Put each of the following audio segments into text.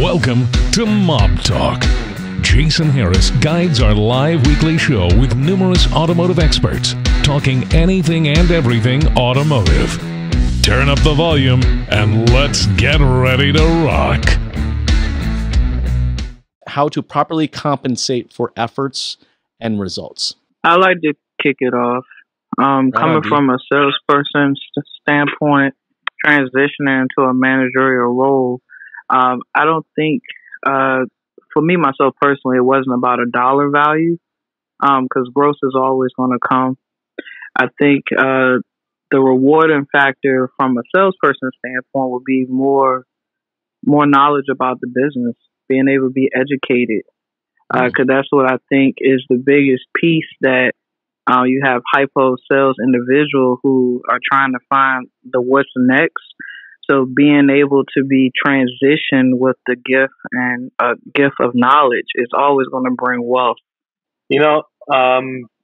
Welcome to Mob Talk. Jason Harris guides our live weekly show with numerous automotive experts talking anything and everything automotive. Turn up the volume and let's get ready to rock. How to properly compensate for efforts and results. I like to kick it off. Coming from a salesperson standpoint, transitioning into a managerial role, I don't think, for me, myself personally, it wasn't about a dollar value, because growth is always going to come. I think the rewarding factor from a salesperson standpoint would be more knowledge about the business, being able to be educated, because that's what I think is the biggest piece that you have hypo sales individuals who are trying to find the what's next. So being able to be transitioned with the gift and a gift of knowledge is always going to bring wealth. You know, I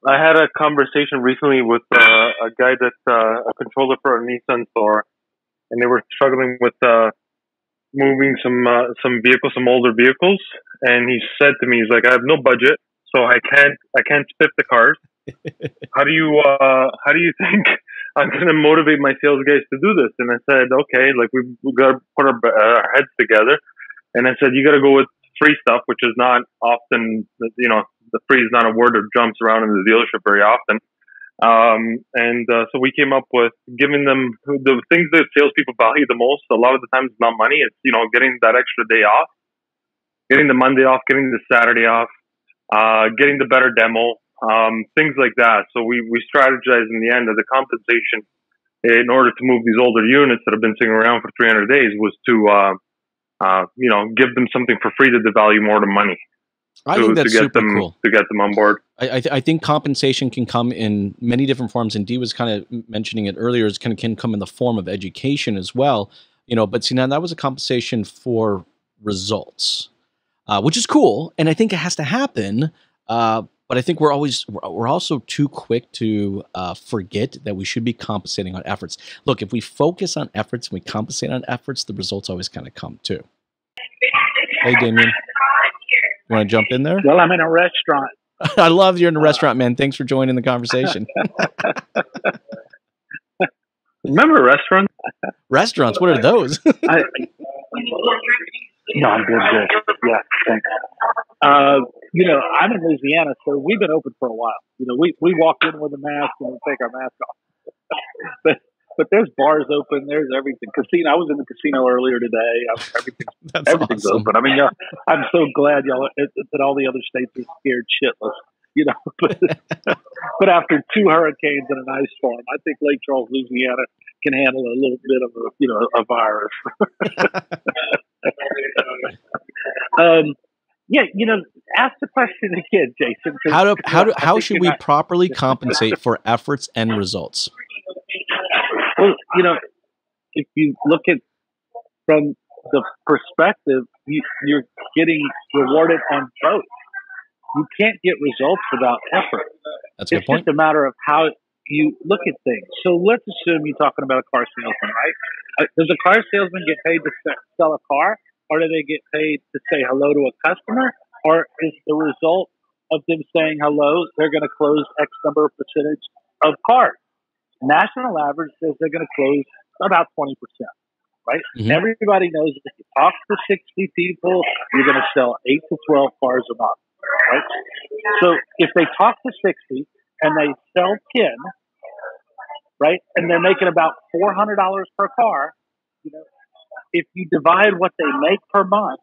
had a conversation recently with a guy that's a controller for a Nissan store, and they were struggling with moving some vehicles, some older vehicles. And he said to me, he's like, I have no budget, so I can't spiff the cars. How do you think I'm going to motivate my sales guys to do this? And I said, okay, like we got to put our heads together. And I said, you got to go with free stuff, which is not often, you know, the free is not a word that jumps around in the dealership very often. So we came up with giving them the things that salespeople value the most. A lot of the times it's not money. It's, you know, getting that extra day off, getting the Monday off, getting the Saturday off, getting the better demo. Things like that. So we strategized in the end that the compensation in order to move these older units that have been sitting around for 300 days was to, you know, give them something for free that they value more than money. I think that's super cool. To get them on board. I think compensation can come in many different forms, and Dee was kind of mentioning it earlier. It can come in the form of education as well. You know, but see, now that was a compensation for results, which is cool, and I think it has to happen. But I think we're also too quick to forget that we should be compensating on efforts. Look, if we focus on efforts and we compensate on efforts, the results always kind of come too. Hey, Damien, you want to jump in there? Well, I'm in a restaurant. I love you're in a restaurant, man. Thanks for joining the conversation. Remember restaurants? Restaurants, what are those? No, I'm good. Yeah, thanks. You know, I'm in Louisiana, so we've been open for a while. You know, we walk in with a mask and we take our mask off. but there's bars open. There's everything. Casino. I was in the casino earlier today. Everything's awesome. open. I mean, I'm so glad y'all that all the other states are scared shitless. You know, but after 2 hurricanes and an ice storm, I think Lake Charles, Louisiana, can handle a little bit of a virus. Yeah, you know, ask the question again, Jason. How should we properly compensate for efforts and results? Well, you know, if you look at from the perspective, you're getting rewarded on both. You can't get results without effort. That's a good point. It's just a matter of how you look at things. So let's assume you're talking about a car salesman, right? Does a car salesman get paid to sell a car? Or do they get paid to say hello to a customer? Or is the result of them saying hello, they're going to close X number of percentage of cars? National average says they're going to close about 20%, right? Mm-hmm. Everybody knows if you talk to 60 people, you're going to sell 8 to 12 cars a month, right? So if they talk to 60 and they sell 10, right, and they're making about $400 per car, you know, if you divide what they make per month,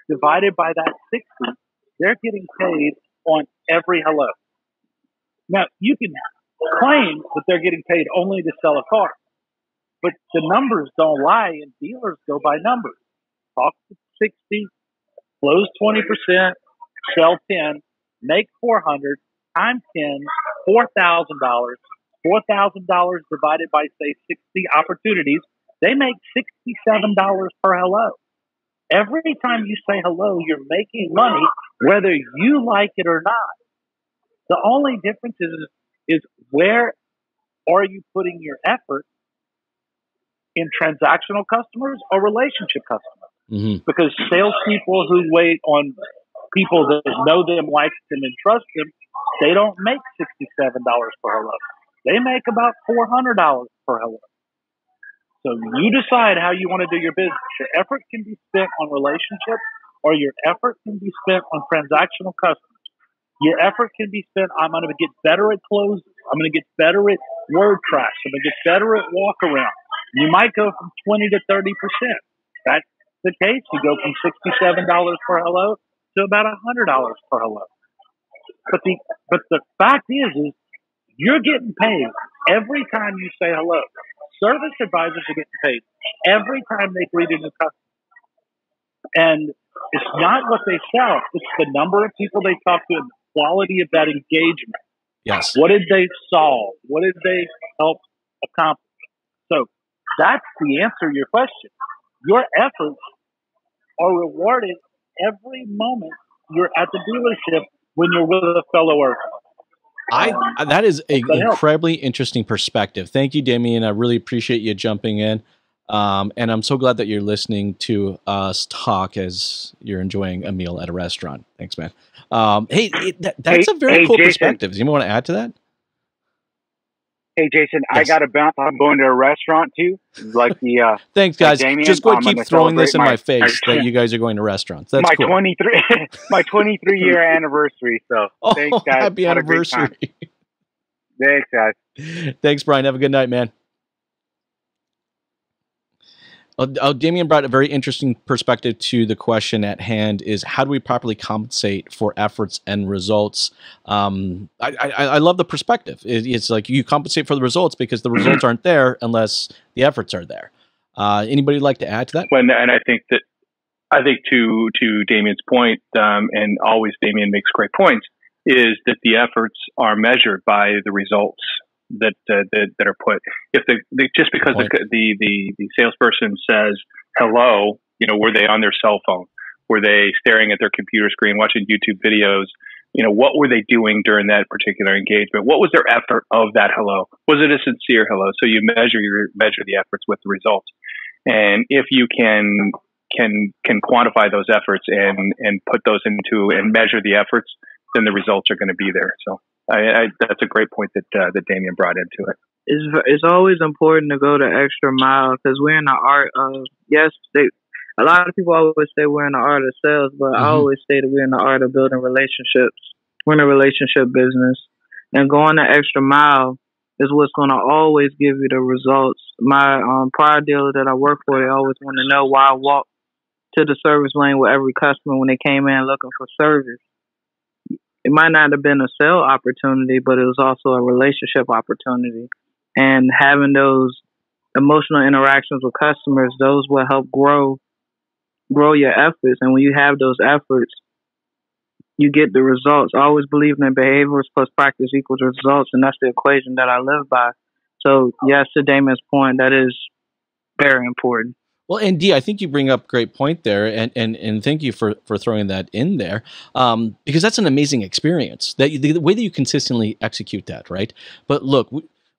divided by that 60, they're getting paid on every hello. Now, you can claim that they're getting paid only to sell a car, but the numbers don't lie, and dealers go by numbers. Talk to 60, close 20%, sell 10, make 400, times 10, $4,000. $4,000 divided by, say, 60 opportunities, they make $67 per hello. Every time you say hello, you're making money, whether you like it or not. The only difference is where are you putting your effort in transactional customers or relationship customers? Because salespeople who wait on people that know them, like them, and trust them, they don't make $67 per hello. They make about $400 per hello. So you decide how you want to do your business. Your effort can be spent on relationships, or your effort can be spent on transactional customers. Your effort can be spent, I'm going to get better at closes. I'm going to get better at word tracks. I'm going to get better at walk around. You might go from 20 to 30%. That's the case. You go from $67 per hello to about $100 per hello. But the fact is you're getting paid every time you say hello. Service advisors are getting paid every time they greet a new customer. And it's not what they sell. It's the number of people they talk to and the quality of that engagement. Yes. What did they solve? What did they help accomplish? So that's the answer to your question. Your efforts are rewarded every moment you're at the dealership when you're with a fellow worker. That is an incredibly interesting perspective. Thank you, Damien. I really appreciate you jumping in. And I'm so glad that you're listening to us talk as you're enjoying a meal at a restaurant. Thanks, man. That's a very cool Jason. perspective. Does anyone want to add to that? Hey, Jason, Yes. I got to bounce. I'm going to a restaurant too. Like the Thanks, guys. Damien, Just go ahead and I'm keep gonna throwing this in celebrate my face that you guys are going to restaurants. That's my cool. 23 year anniversary. So thanks, guys. Happy Had a great time. anniversary. Thanks, guys. Thanks, Brian. Have a good night, man. Damien brought a very interesting perspective to the question at hand: is how do we properly compensate for efforts and results? I love the perspective. It's like you compensate for the results because the results aren't there unless the efforts are there. Anybody like to add to that? Well, and I think to Damien's point, and always Damien makes great points, is that the efforts are measured by the results that are put. If just because the salesperson says hello, were they on their cell phone? Were they staring at their computer screen, watching YouTube videos? What were they doing during that particular engagement? What was their effort of that hello? Was it a sincere hello? So you measure the efforts with the results, and if you can quantify those efforts and put those into and measure the efforts, then the results are going to be there. So that's a great point that Damien brought into it. It's always important to go the extra mile because we're in the art of, a lot of people always say we're in the art of sales, but I always say that we're in the art of building relationships. We're in a relationship business, and going the extra mile is what's going to always give you the results. My prior dealer that I work for, they always want to know why I walked to the service lane with every customer when they came in looking for service. It might not have been a sale opportunity, but it was also a relationship opportunity. And having those emotional interactions with customers, those will help grow your efforts. And when you have those efforts, you get the results. I always believe in behaviors plus practice equals results, and that's the equation that I live by. So, yes, to Damien's point, that is very important. Well, and D, I think you bring up a great point there, and thank you for throwing that in there, because that's an amazing experience, that the way that you consistently execute that, right? But look,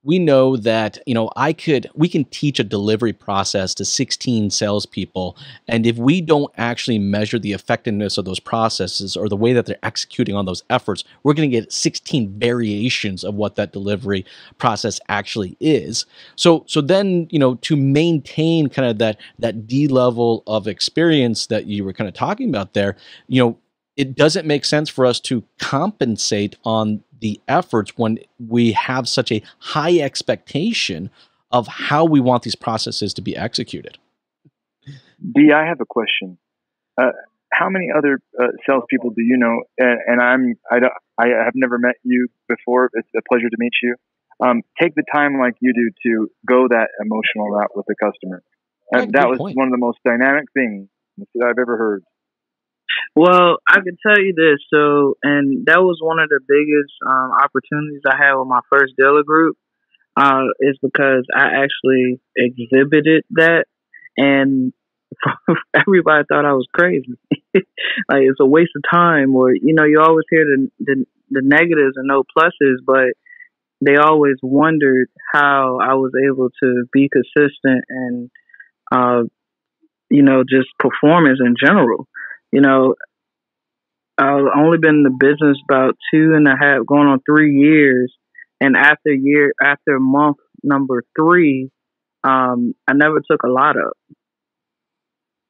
we know that, we can teach a delivery process to 16 salespeople. And if we don't actually measure the effectiveness of those processes or the way that they're executing on those efforts, we're going to get 16 variations of what that delivery process actually is. So then, to maintain kind of that D level of experience that you were kind of talking about there, it doesn't make sense for us to compensate on the efforts when we have such a high expectation of how we want these processes to be executed. D, I have a question. How many other salespeople do you know? And I have never met you before. It's a pleasure to meet you. Take the time like you do to go that emotional route with the customer. That was one of the most dynamic things that I've ever heard. Well, I can tell you this. And that was one of the biggest opportunities I had with my first dealer group, is because I actually exhibited that, and everybody thought I was crazy. Like, it's a waste of time, or you always hear the negatives and no pluses, but they always wondered how I was able to be consistent and just performance in general. You know, I've only been in the business about 2.5, going on 3 years, and after month number 3, I never took a lot up.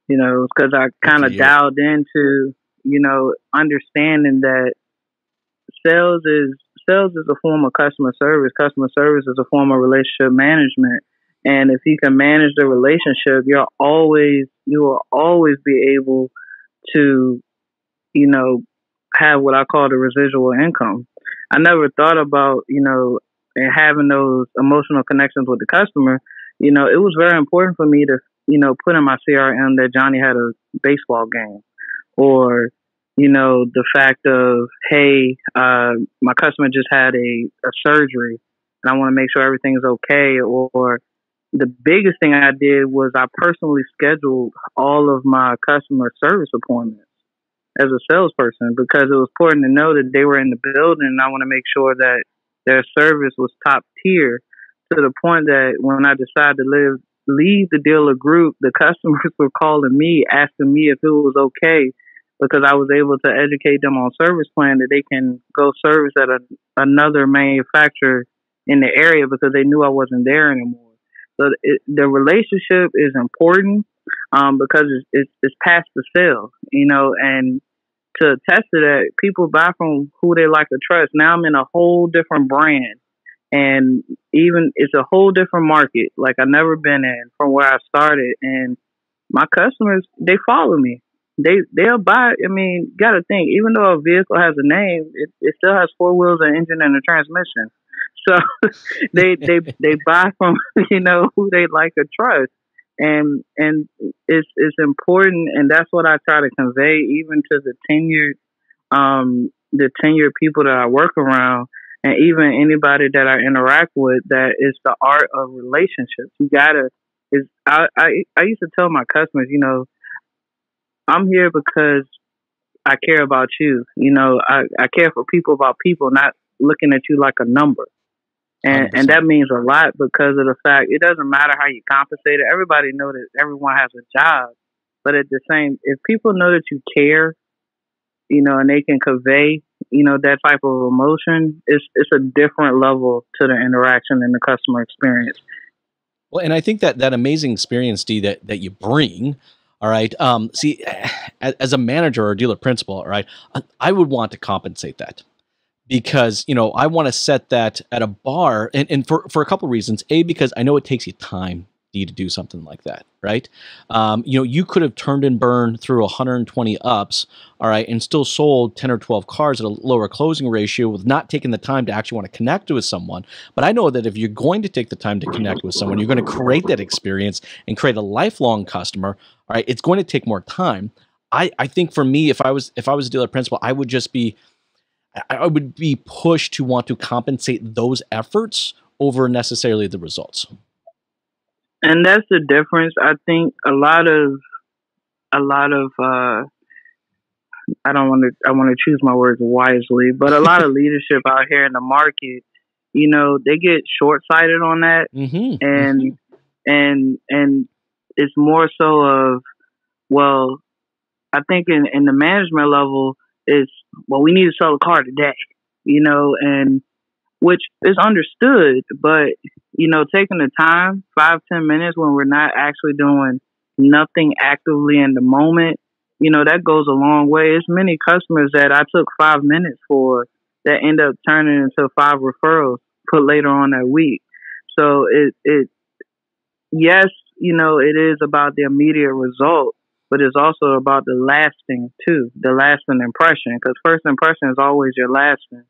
Because I kind of dialed into, understanding that sales is a form of customer service. Customer service is a form of relationship management. And if you can manage the relationship, you will always be able to, have what I call the residual income. I never thought about, and having those emotional connections with the customer. It was very important for me to, put in my CRM that Johnny had a baseball game, or, the fact of, hey, my customer just had a surgery and I want to make sure everything's okay. Or the biggest thing I did was I personally scheduled all of my customer service appointments as a salesperson, because it was important to know that they were in the building, and I want to make sure that their service was top tier, to the point that when I decided to leave the dealer group, the customers were calling me, asking me if it was okay, because I was able to educate them on service plan that they can go service at another manufacturer in the area, because they knew I wasn't there anymore. So the relationship is important, because it's past the sale, and to attest to that, people buy from who they like to trust. Now I'm in a whole different brand, and even it's a whole different market like I've never been in from where I started. And my customers, they follow me. They'll buy. I mean, gotta think, even though a vehicle has a name, it still has 4 wheels, an engine, and a transmission. So they buy from who they like or trust, and it's important, and that's what I try to convey even to the tenured people that I work around, and even anybody that I interact with, that it's the art of relationships. You gotta. I used to tell my customers, I'm here because I care about you. I care for people about people, not looking at you like a number. And that means a lot, because of the fact it doesn't matter how you compensate it. Everybody know that everyone has a job, but if people know that you care, and they can convey, that type of emotion, it's a different level to the interaction and the customer experience. Well, and I think that amazing experience, D, that you bring. All right. See, as a manager or dealer principal, all right, I would want to compensate that, because, I want to set that at a bar, and for a couple of reasons. A, because I know it takes you time, D, to do something like that, right? You could have turned and burned through 120 ups, all right, and still sold 10 or 12 cars at a lower closing ratio with not taking the time to actually want to connect with someone. But I know that if you're going to take the time to connect with someone, you're going to create that experience and create a lifelong customer, all right, it's going to take more time. I think for me, if I was a dealer principal, I would be pushed to want to compensate those efforts over necessarily the results. And that's the difference. I think a lot of I want to choose my words wisely, but a lot of leadership out here in the market, they get short-sighted on that. Mm-hmm. And it's more so of, well, I think in the management level is, well, we need to sell a car today, and which is understood, but taking the time, 5-10 minutes when we're not actually doing nothing actively in the moment, that goes a long way. It's many customers that I took 5 minutes for that end up turning into 5 referrals put later on that week. So yes, it is about the immediate result, but it's also about the lasting impression, because first impression is always your lasting.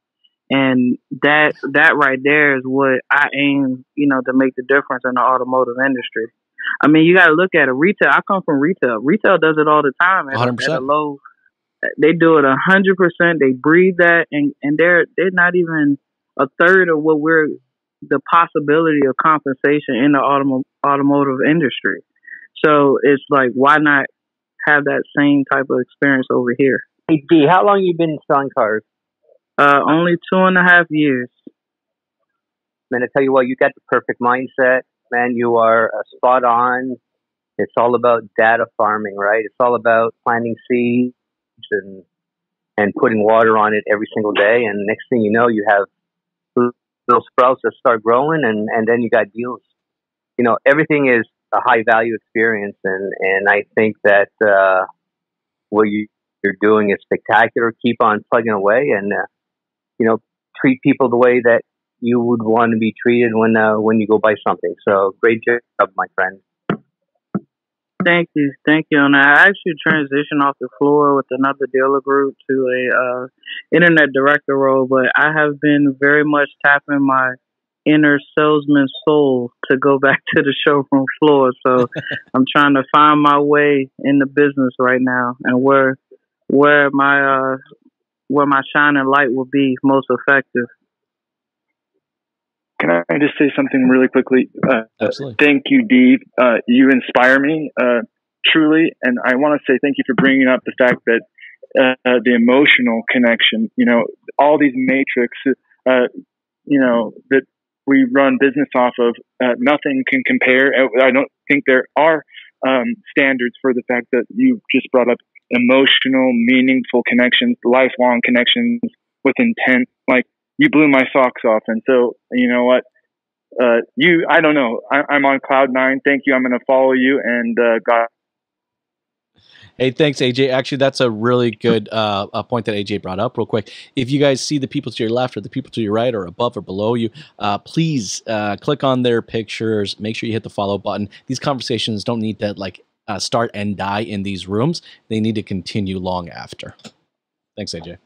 And that right there is what I aim, to make the difference in the automotive industry. I mean, you got to look at it. Retail. I come from retail. Retail does it all the time at a low. They do it 100%. They breathe that, and they're not even a third of what the possibility of compensation in the automotive industry. So it's like, why not have that same type of experience over here? Hey, D, how long you been selling cars? Only 2.5 years. Man, I tell you what, you got the perfect mindset, man. You are spot on It's all about data farming, right? It's all about planting seeds and putting water on it every single day. And next thing you know, you have little sprouts that start growing, and then you got deals. You know, everything is a high value experience, and I think that what you're doing is spectacular. Keep on plugging away, and you know, treat people the way that you would want to be treated when you go buy something. So great job, my friend. Thank you. And I actually transitioned off the floor with another dealer group to a internet director role, but I have been very much tapping my inner salesman soul to go back to the showroom floor. So I'm trying to find my way in the business right now, and where my shining light will be most effective. Can I just say something really quickly? Absolutely. Thank you, Dee. You inspire me, truly. And I want to say thank you for bringing up the fact that the emotional connection, you know, all these matrix, you know, that we run business off of, nothing can compare. I don't think there are standards for the fact that you just brought up emotional, meaningful connections, lifelong connections with intent. Like, you blew my socks off. And so, you know what? I don't know. I'm on cloud nine. Thank you. I'm going to follow you. And God. Hey, thanks, AJ. Actually, that's a really good point that AJ brought up real quick. If you guys see the people to your left or the people to your right or above or below you, please click on their pictures. Make sure you hit the follow button. These conversations don't need to start and die in these rooms. They need to continue long after. Thanks, AJ.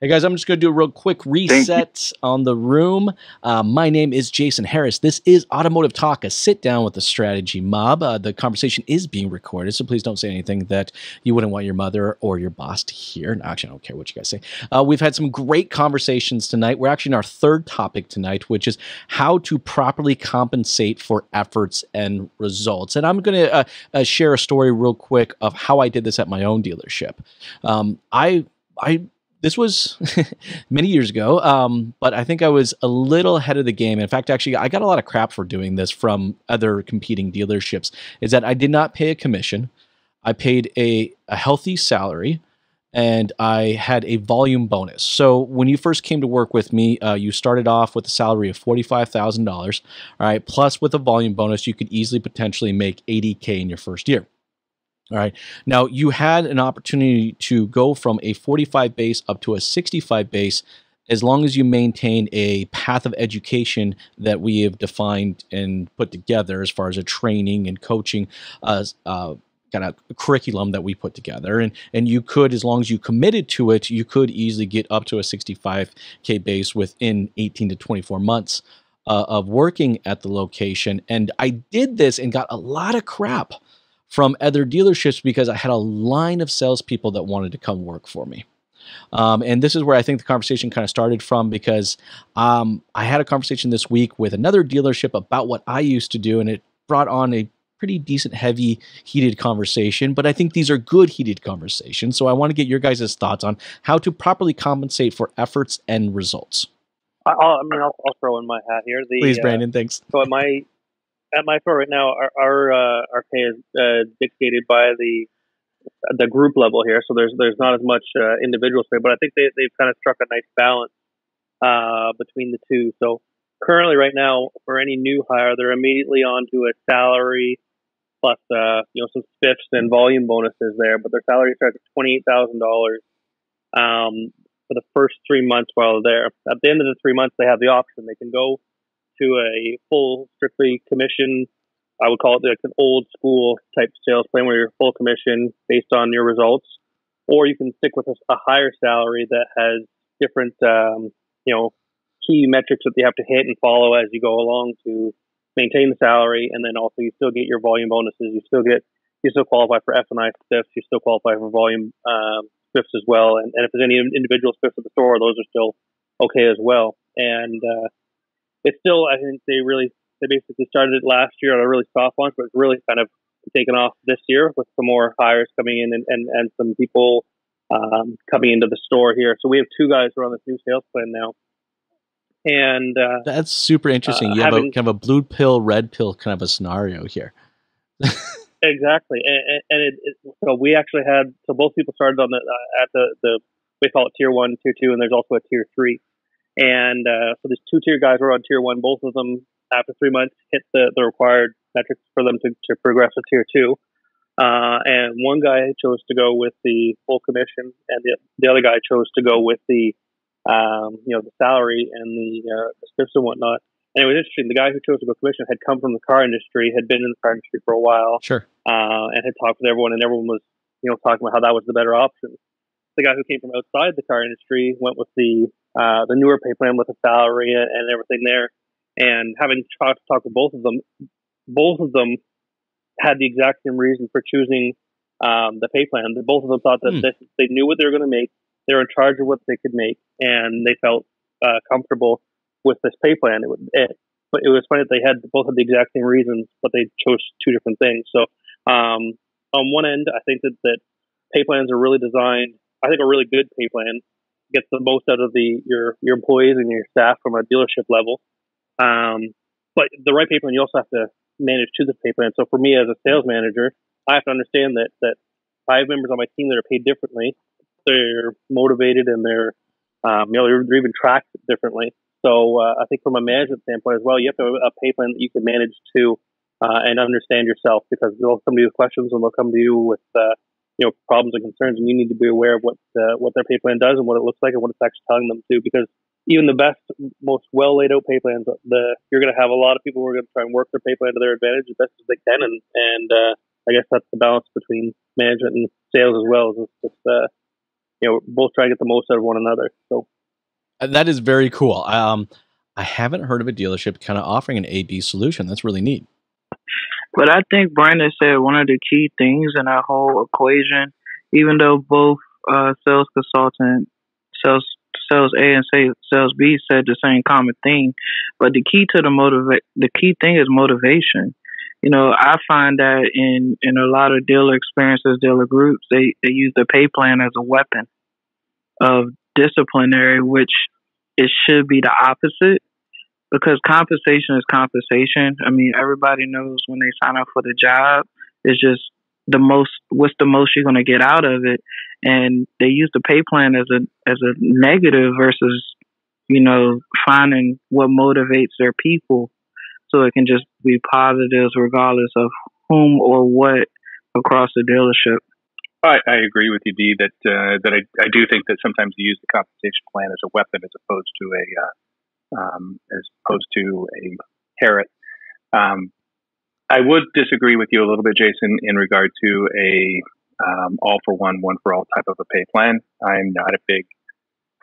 Hey guys, I'm just going to do a real quick reset on the room. My name is Jason Harris. This is Automotive Talk, a sit down with the strategy mob. The conversation is being recorded, so please don't say anything that you wouldn't want your mother or your boss to hear. No, actually, I don't care what you guys say. We've had some great conversations tonight. We're actually in our third topic tonight, which is how to properly compensate for efforts and results. And I'm going to share a story real quick of how I did this at my own dealership. This was many years ago, but I think I was a little ahead of the game. In fact, actually, I got a lot of crap for doing this from other competing dealerships, is that I did not pay a commission. I paid a healthy salary, and I had a volume bonus. So when you first came to work with me, you started off with a salary of $45,000. All right, plus with a volume bonus, you could easily potentially make $80K in your first year. All right. Now, you had an opportunity to go from a 45 base up to a 65 base as long as you maintain a path of education that we have defined and put together as far as a training and coaching kind of curriculum that we put together. And you could, as long as you committed to it, you could easily get up to a 65K base within 18 to 24 months of working at the location. And I did this and got a lot of crap from other dealerships because I had a line of salespeople that wanted to come work for me. And this is where I think the conversation kind of started from, because I had a conversation this week with another dealership about what I used to do, and it brought on a pretty decent, heavy, heated conversation. But I think these are good, heated conversations. So I want to get your guys' thoughts on how to properly compensate for efforts and results. I'll throw in my hat here. Please, Brandon, thanks. So at my firm right now, our pay is dictated by the group level here. So there's not as much individual pay, but I think they've kind of struck a nice balance between the two. So currently, right now, for any new hire, they're immediately onto a salary plus some spiffs and volume bonuses there. But their salary starts at $28,000 for the first 3 months while they're there. At the end of the 3 months, they have the option. They can go to a full, strictly commission. I would call it like an old school type sales plan where you're full commission based on your results, or you can stick with a higher salary that has different, key metrics that you have to hit and follow as you go along to maintain the salary. And then also you still get your volume bonuses. You still qualify for F&I spiffs. You still qualify for volume spiffs as well. And if there's any individual spiffs at the store, those are still okay as well. And it's still, I think they basically started it last year on a really soft launch, but it's really kind of taken off this year with some more hires coming in and some people coming into the store here. So we have 2 guys who are on this new sales plan now. And that's super interesting. You have kind of a blue pill, red pill kind of a scenario here. Exactly, so we actually had both people started on at the we call it tier 1, tier 2, and there's also a tier 3. And so these 2-tier guys were on tier 1. Both of them after 3 months hit the required metrics for them to progress to tier 2. And one guy chose to go with the full commission, and the other guy chose to go with the the salary and the scripts and whatnot. And it was interesting. The guy who chose to go commission had come from the car industry, had been in the car industry for a while, sure, and had talked with everyone, and everyone was talking about how that was the better option. The guy who came from outside the car industry went with the newer pay plan with the salary and everything there. And having talked with both of them had the exact same reason for choosing the pay plan. Both of them thought that they knew what they were going to make, they were in charge of what they could make, and they felt comfortable with this pay plan. But it was funny that they both had the exact same reasons, but they chose two different things. So on one end, I think that pay plans are really designed. I think a really good pay plan gets the most out of your employees and your staff from a dealership level. But the right pay plan, you also have to manage to the pay plan. So for me as a sales manager, I have to understand that I have members on my team that are paid differently. They're motivated and they're even tracked differently. So I think from a management standpoint as well, you have to have a pay plan that you can manage to and understand yourself, because they'll come to you with questions and they'll come to you with problems and concerns, and you need to be aware of what their pay plan does and what it looks like and what it's actually telling them to. Because even the best, most well laid out pay plans, you're going to have a lot of people who are going to try and work their pay plan to their advantage as best as they can, and I guess that's the balance between management and sales as well. It's both try to get the most out of one another. So that is very cool. I haven't heard of a dealership kind of offering an A/B solution. That's really neat. But I think Brandon said one of the key things in that whole equation, even though both sales consultant, sales A and sales B said the same common thing, but the key thing is motivation. I find that in a lot of dealer experiences, dealer groups, they use the pay plan as a weapon of disciplinary, which it should be the opposite. Because compensation is compensation. I mean, everybody knows when they sign up for the job, it's just what's the most you're going to get out of it. And they use the pay plan as a negative versus, finding what motivates their people. So it can just be positives regardless of whom or what across the dealership. I agree with you, Dee, that I do think that sometimes you use the compensation plan as a weapon as opposed to a carrot. I would disagree with you a little bit, Jason, in regard to a all for one for all type of a pay plan. I'm not a big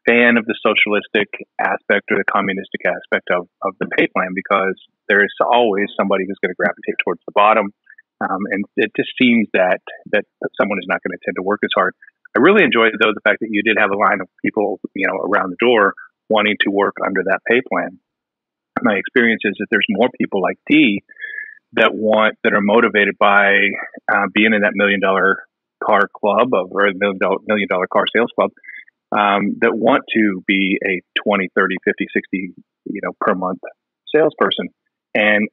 fan of the socialistic aspect or the communistic aspect of the pay plan, because there is always somebody who's going to gravitate towards the bottom. And it just seems that someone is not going to tend to work as hard. I really enjoyed, though, the fact that you did have a line of people, around the door wanting to work under that pay plan. My experience is that there's more people like Dee that are motivated by being in that $1 million car club or $1 million car sales club, that want to be a 20, 30, 50, 60, per month salesperson. And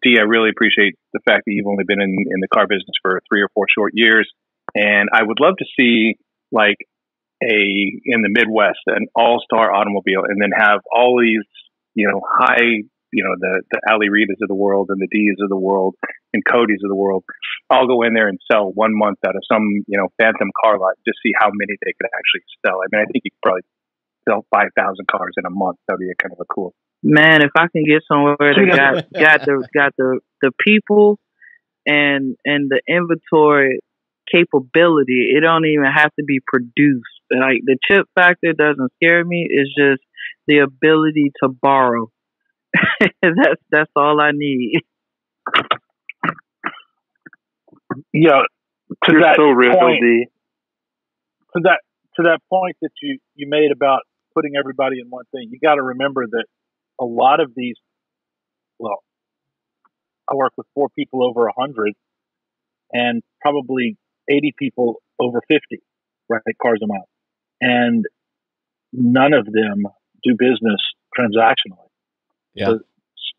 Dee, I really appreciate the fact that you've only been in the car business for 3 or 4 short years. And I would love to see in the Midwest, an all-star automobile, and then have all these, high, the Ali Reedas of the world and the D's of the world and Cody's of the world, all go in there and sell 1 month out of some, phantom car lot, just see how many they could actually sell. I mean, I think you could probably sell 5,000 cars in a month. That'd be a kind of a cool. Man, if I can get somewhere that got the people and the inventory capability, it don't even have to be produced. Like, the chip factor doesn't scare me. It's just the ability to borrow. That's all I need. Yeah, to You're that so real, point, D. To that point that you made about putting everybody in one thing, you got to remember that a lot of these. Well, I work with 4 people over 100, and probably 80 people over 50, right? Cars a mile, and none of them do business transactionally. Yeah. So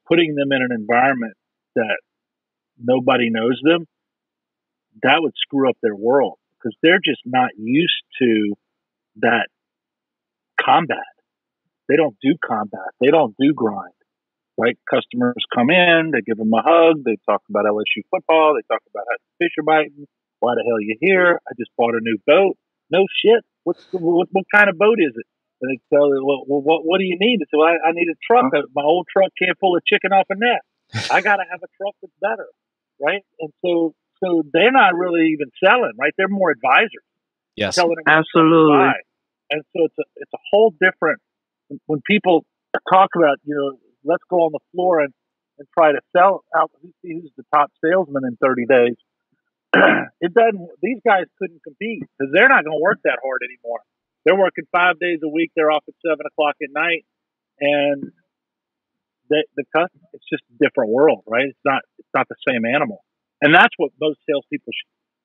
putting them in an environment that nobody knows them, that would screw up their world because they're just not used to that combat. They don't do combat. They don't do grind, right? Customers come in, they give them a hug, they talk about LSU football, they talk about how the fish are biting. Why the hell you here? I just bought a new boat. No shit. What kind of boat is it? And they tell you, well, what do you need? They say, well, I need a truck. My old truck can't pull a chicken off a net. I got to have a truck that's better, right? And so they're not really even selling, right? They're more advisors. Yes, telling them absolutely. And so it's a whole different. When people talk about, let's go on the floor and try to sell out. Who's the top salesman in 30 days? It doesn't. These guys couldn't compete because they're not going to work that hard anymore. They're working 5 days a week. They're off at 7 o'clock at night, and the customer. It's just a different world, right? It's not the same animal, and that's what most salespeople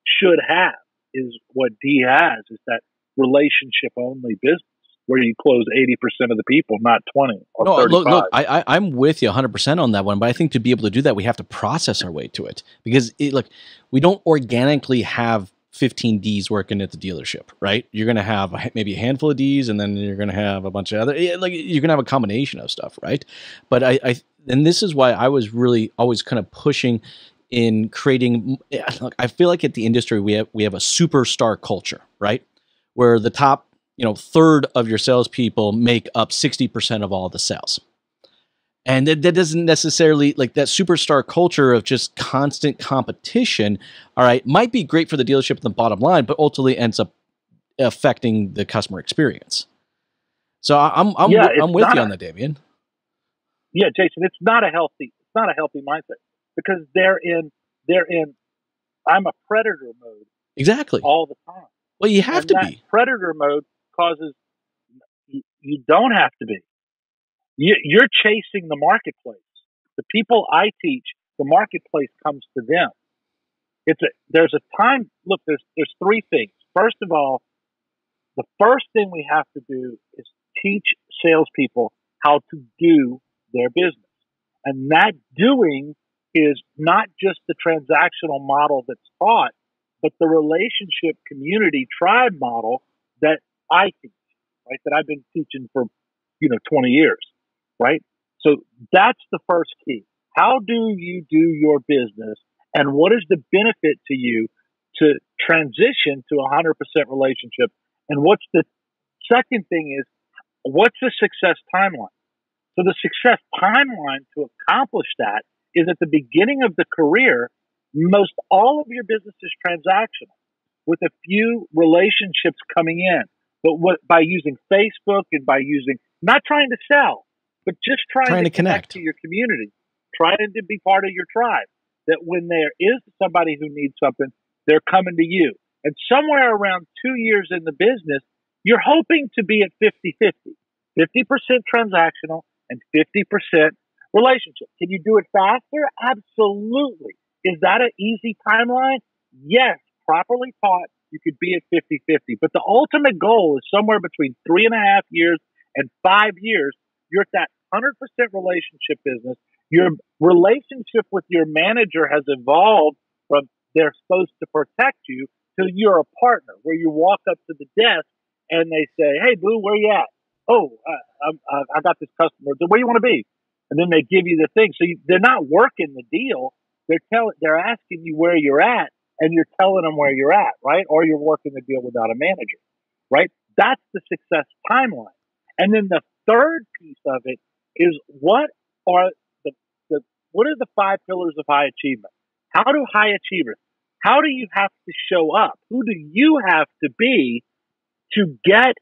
should have. Is what D has is that relationship only business where you close 80% of the people, not 20 or 35. Look, I'm with you 100% on that one, but I think to be able to do that, we have to process our way to it because we don't organically have 15 Ds working at the dealership, right? You're going to have maybe a handful of Ds, and then you're going to have a bunch of other, you're going to have a combination of stuff, right? But and this is why I was really always kind of pushing in creating. I feel like at the industry we have a superstar culture, right? Where the top third of your salespeople make up 60% of all the sales. And that doesn't necessarily, that superstar culture of just constant competition, all right, might be great for the dealership and the bottom line, but ultimately ends up affecting the customer experience. So I'm with you on that, Damian. Yeah, Jason, it's not a healthy mindset because they're in I'm a predator mode. Exactly. All the time. Well, you have to be. Predator mode causes you don't have to be. You're chasing the marketplace. The people I teach, the marketplace comes to them. There's a time. Look, there's three things. First of all, the first thing we have to do is teach salespeople how to do their business, and that doing is not just the transactional model that's taught, but the relationship community tribe model that I teach, right? That I've been teaching for 20 years, right? So that's the first key. How do you do your business, and what is the benefit to you to transition to a 100% relationship? And what's the second thing is, what's the success timeline? So the success timeline to accomplish that is at the beginning of the career. Most all of your business is transactional, with a few relationships coming in. But by using Facebook and by using, not trying to sell, but just trying to connect to your community, trying to be part of your tribe. That when there is somebody who needs something, they're coming to you. And somewhere around 2 years in the business, you're hoping to be at 50-50, 50% transactional and 50% relationship. Can you do it faster? Absolutely. Is that an easy timeline? Yes. Properly taught, you could be at 50-50. But the ultimate goal is somewhere between 3.5 years and 5 years. You're at that 100% relationship business. Your relationship with your manager has evolved from they're supposed to protect you to you're a partner, where you walk up to the desk and they say, "Hey, Boo, where you at?" "Oh, I got this customer." "Where you want to be?" And then they give you the thing. So they're not working the deal. They're asking you where you're at, and you're telling them where you're at, right? Or you're working the deal without a manager, right? That's the success timeline. And then the third piece of it is what are the 5 pillars of high achievement? How do high achievers? How do you have to show up? Who do you have to be to get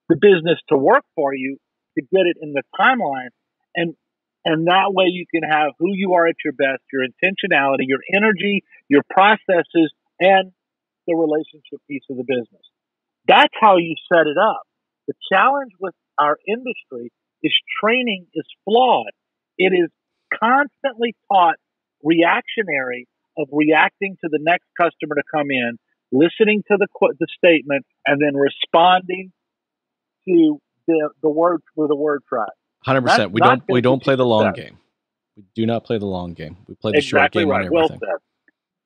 the business to work for you, to get it in the timeline? And that way you can have who you are at your best, your intentionality, your energy, your processes, and the relationship piece of the business. That's how you set it up. The challenge with our industry is training is flawed. It is constantly taught reactionary of reacting to the next customer to come in, listening to the statement, and then responding to the word for the word tribe. 100%. We don't play the long game. We do not play the long game. We play the short game on everything. Well said.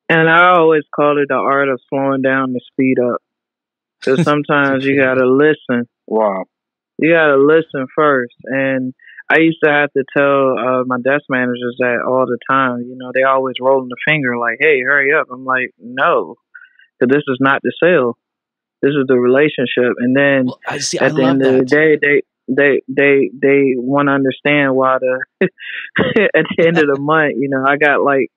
And I always call it the art of slowing down to speed up. Because sometimes you got to listen. Wow. You got to listen first. And I used to have to tell my desk managers that all the time. You know, they always rolling the finger like, hey, hurry up. I'm like, no, because this is not the sale. This is the relationship. And then at the end of the day, they want to understand why at the end of the month, you know, I got like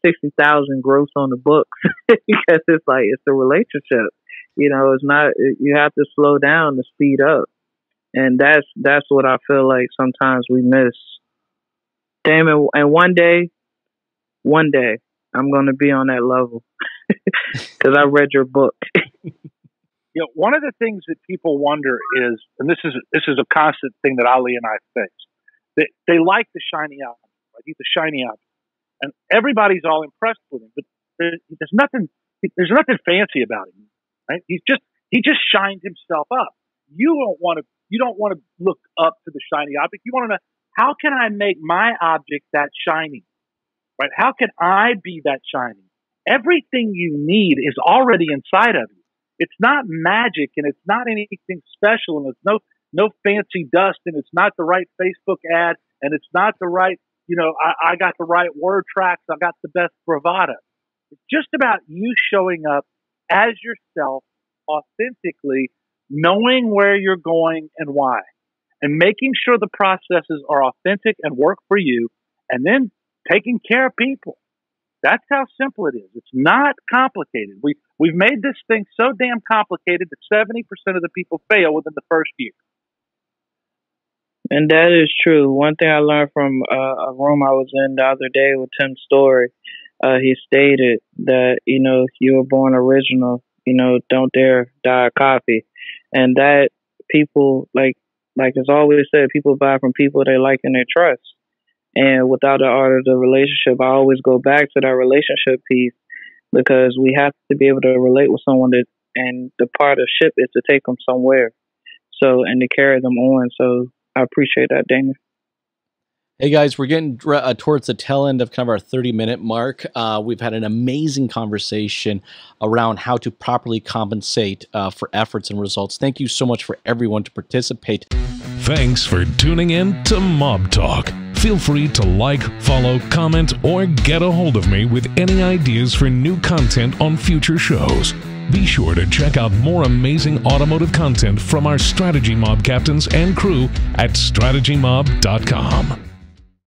60,000 gross on the books because it's like, it's the relationship. You know, it's not, you have to slow down to speed up. And that's what I feel like sometimes we miss. Damn it. And one day, I'm going to be on that level because I read your book. You know, one of the things that people wonder is, and this is a constant thing that Ali and I face, they like the shiny object, right? He's a shiny object. And everybody's all impressed with him, but there's nothing fancy about him, right? He just shined himself up. You don't want to look up to the shiny object. You want to know, how can I make my object that shiny, right? How can I be that shiny? Everything you need is already inside of you. It's not magic, and it's not anything special, and it's no fancy dust, and it's not the right Facebook ad, and it's not the right, you know, I got the right word tracks, I got the best bravado. It's just about you showing up as yourself, authentically, knowing where you're going and why, and making sure the processes are authentic and work for you, and then taking care of people. That's how simple it is. It's not complicated. We've made this thing so damn complicated that 70% of the people fail within the first year. And that is true. One thing I learned from a room I was in the other day with Tim Story, he stated that, you know, you were born original, you know, don't dare die a copy. And that people, like it's always said, people buy from people they like and they trust. And without the art of the relationship, I always go back to that relationship piece, because we have to be able to relate with someone and the part of ship is to take them somewhere. So, and to carry them on. So I appreciate that, Daniel. Hey guys, we're getting towards the tail end of kind of our 30-minute mark. We've had an amazing conversation around how to properly compensate for efforts and results. Thank you so much for everyone to participate. Thanks for tuning in to Mob Talk. Feel free to like, follow, comment, or get a hold of me with any ideas for new content on future shows. Be sure to check out more amazing automotive content from our Strategy Mob captains and crew at strategymob.com.